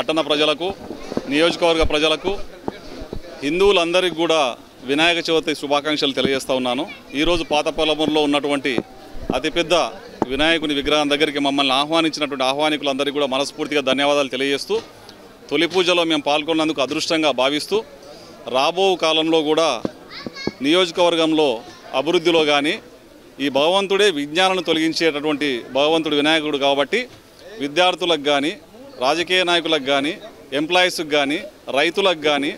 పట్టణ ప్రజలకు నియోజకవర్గ ప్రజలకు హిందువులందరికీ కూడా వినాయక చవితి శుభాకాంక్షలు తెలియజేస్తూ ఉన్నాను. ఈరోజు పాతపొలమూరులో ఉన్నటువంటి అతిపెద్ద వినాయకుని విగ్రహం దగ్గరికి మమ్మల్ని ఆహ్వానించినటువంటి ఆహ్వానికులందరికీ కూడా మనస్ఫూర్తిగా ధన్యవాదాలు తెలియజేస్తూ తొలి పూజలో మేము పాల్గొన్నందుకు అదృష్టంగా భావిస్తూ రాబో కాలంలో కూడా నియోజకవర్గంలో అభివృద్ధిలో కానీ ఈ భగవంతుడే విజ్ఞానాన్ని తొలగించేటటువంటి భగవంతుడు వినాయకుడు కాబట్టి విద్యార్థులకు కానీ రాజకీయ నాయకులకు కానీ ఎంప్లాయీస్కి కానీ రైతులకు కానీ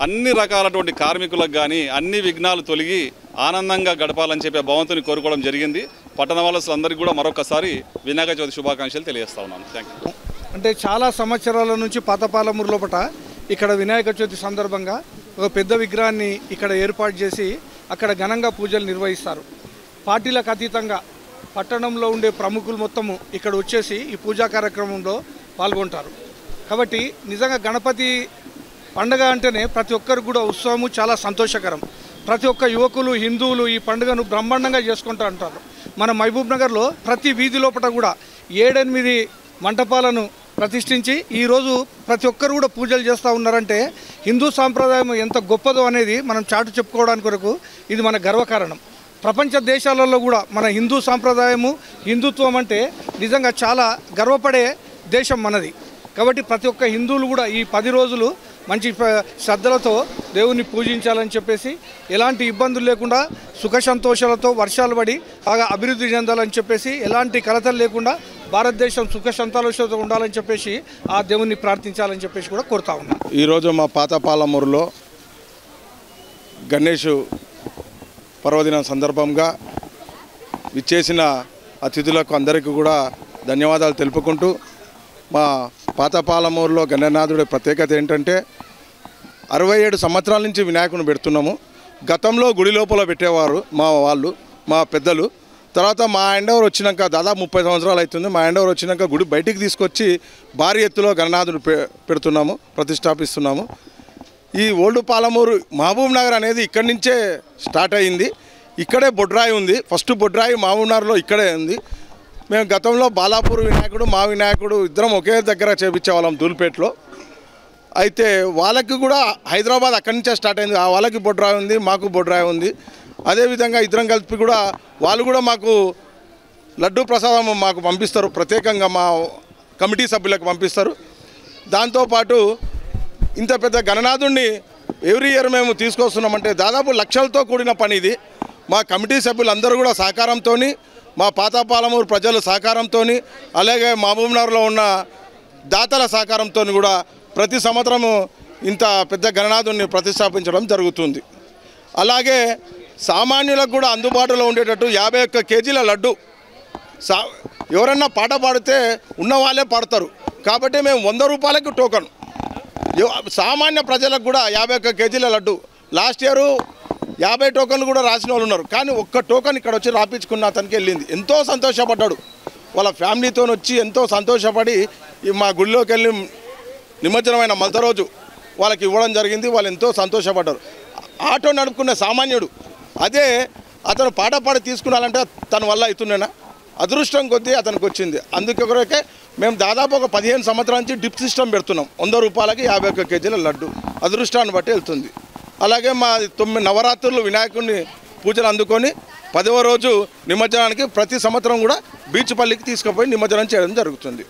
అన్ని రకాలటువంటి కార్మికులకు కానీ అన్ని విఘ్నాలు తొలగి ఆనందంగా గడపాలని చెప్పి భగవంతుని కోరుకోవడం జరిగింది. పట్టణ వాసులందరికీ కూడా మరొకసారి వినాయక చవితి శుభాకాంక్షలు తెలియజేస్తా ఉన్నాను. Thank you. అంటే చాలా సంవత్సరాల నుంచి పాతపాలమూరు లోపల ఇక్కడ వినాయక చవితి సందర్భంగా ఒక పెద్ద విగ్రహాన్ని ఇక్కడ ఏర్పాటు చేసి అక్కడ ఘనంగా పూజలు నిర్వహిస్తారు. పార్టీలకు అతీతంగా పట్టణంలో ఉండే ప్రముఖులు మొత్తము ఇక్కడ వచ్చేసి ఈ పూజా కార్యక్రమంలో పాల్గొంటారు. కాబట్టి నిజంగా గణపతి పండుగ అంటేనే ప్రతి ఒక్కరికి కూడా ఉత్సవము చాలా సంతోషకరం. ప్రతి ఒక్క యువకులు హిందువులు ఈ పండుగను బ్రహ్మాండంగా చేసుకుంటూ ఉంటారు. మన మహబూబ్ నగర్లో ప్రతి వీధి లోపల కూడా 7-8 మంటపాలను ప్రతిష్ఠించి ఈరోజు ప్రతి ఒక్కరు కూడా పూజలు చేస్తూ ఉన్నారంటే హిందూ సాంప్రదాయం ఎంత గొప్పదో అనేది మనం చాటు చెప్పుకోవడానికి కొరకు ఇది మన గర్వకారణం. ప్రపంచ దేశాలలో కూడా మన హిందూ సాంప్రదాయము హిందుత్వం అంటే నిజంగా చాలా గర్వపడే దేశం మనది. కాబట్టి ప్రతి ఒక్క హిందువులు కూడా ఈ 10 రోజులు మంచి శ్రద్ధలతో దేవుని పూజించాలని చెప్పేసి ఎలాంటి ఇబ్బందులు లేకుండా సుఖ సంతోషాలతో వర్షాలు పడి బాగా అభివృద్ధి చెందాలని చెప్పేసి ఎలాంటి కలతలు లేకుండా భారతదేశం సుఖ సంతోషాలతో ఉండాలని చెప్పేసి ఆ దేవుణ్ణి ప్రార్థించాలని చెప్పేసి కూడా కోరుతా ఉన్నాం. ఈరోజు మా పాతపాలమూరులో గణేష్ పర్వదినం సందర్భంగా విచ్చేసిన అతిథులకు అందరికీ కూడా ధన్యవాదాలు తెలుపుకుంటూ మా పాతపాలమూరులో గణనాథుడి ప్రత్యేకత ఏంటంటే 67 సంవత్సరాల నుంచి వినాయకుని పెడుతున్నాము. గతంలో గుడి లోపల పెట్టేవారు మా పెద్దలు. తర్వాత మా హ్యాండోవర్ వచ్చినాక దాదాపు 30 సంవత్సరాలు అవుతుంది. మా హ్యాండోవర్ వచ్చినాక గుడి బయటికి తీసుకొచ్చి భారీ ఎత్తులో గణనాథుడు పెడుతున్నాము, ప్రతిష్టాపిస్తున్నాము. ఈ ఓల్డ్ పాలమూరు మహబూబ్ నగర్ అనేది ఇక్కడి నుంచే స్టార్ట్ అయింది. ఇక్కడే బొడ్రాయి ఉంది. ఫస్ట్ బొడ్రాయి మహబూబ్ నగర్లో ఇక్కడే ఉంది. మేము గతంలో బాలాపూర్ వినాయకుడు మా వినాయకుడు ఇద్దరం ఒకే దగ్గర చేపించేవాళ్ళం ధూల్పేటలో. అయితే వాళ్ళకి కూడా హైదరాబాద్ అక్కడి నుంచే స్టార్ట్ అయింది. వాళ్ళకి బొడ్రాయి ఉంది, మాకు బొడ్రాయి ఉంది. అదేవిధంగా ఇద్దరం కలిపి కూడా వాళ్ళు కూడా మాకు లడ్డూ ప్రసాదం మాకు పంపిస్తారు, ప్రత్యేకంగా మా కమిటీ సభ్యులకు పంపిస్తారు. దాంతోపాటు ఇంత పెద్ద గణనాథుడిని ఎవ్రీ ఇయర్ మేము తీసుకొస్తున్నామంటే దాదాపు లక్షలతో కూడిన పని ఇది. మా కమిటీ సభ్యులందరూ కూడా సహకారంతో, మా పాతపాలమూరు ప్రజల సహకారంతో, అలాగే మహబూబ్నగర్లో ఉన్న దాతల సహకారంతో కూడా ప్రతి సంవత్సరము ఇంత పెద్ద గణనాథుడిని ప్రతిష్టాపించడం జరుగుతుంది. అలాగే సామాన్యులకు కూడా అందుబాటులో ఉండేటట్టు 51 కేజీల లడ్డు ఎవరన్నా పాట పాడితే ఉన్న వాళ్ళే పాడతారు కాబట్టి మేము 100 రూపాయలకి టోకన్, సామాన్య ప్రజలకు కూడా 51 కేజీల లడ్డు. లాస్ట్ ఇయర్ 50 టోకన్లు కూడా రాసిన వాళ్ళు ఉన్నారు. కానీ ఒక్క టోకన్ ఇక్కడ వచ్చి రాపించుకున్న అతనికి వెళ్ళింది. ఎంతో సంతోషపడ్డాడు. వాళ్ళ ఫ్యామిలీతో వచ్చి ఎంతో సంతోషపడి మా గుడిలోకి వెళ్ళి నిమజ్జనమైన మొదటి రోజు వాళ్ళకి ఇవ్వడం జరిగింది. వాళ్ళు ఎంతో సంతోషపడ్డారు. ఆటో నడుపుకున్న సామాన్యుడు అదే అతను పాట పాడి తీసుకున్నాలంటే తన వల్ల అవుతుండేనా, అదృష్టం కొద్దీ అతనికి వచ్చింది. అందుకొరకే మేము దాదాపు ఒక 15 సంవత్సరాల నుంచి డిప్ సిస్టమ్ పెడుతున్నాం. 100 రూపాయలకి 51 కేజీల లడ్డు అదృష్టాన్ని బట్టి వెళ్తుంది. అలాగే మా 9 నవరాత్రులు వినాయకుడిని పూజలు అందుకొని 10వ రోజు నిమజ్జనానికి ప్రతి సంవత్సరం కూడా బీచ్ పల్లికి తీసుకుపోయి నిమజ్జనం చేయడం జరుగుతుంది.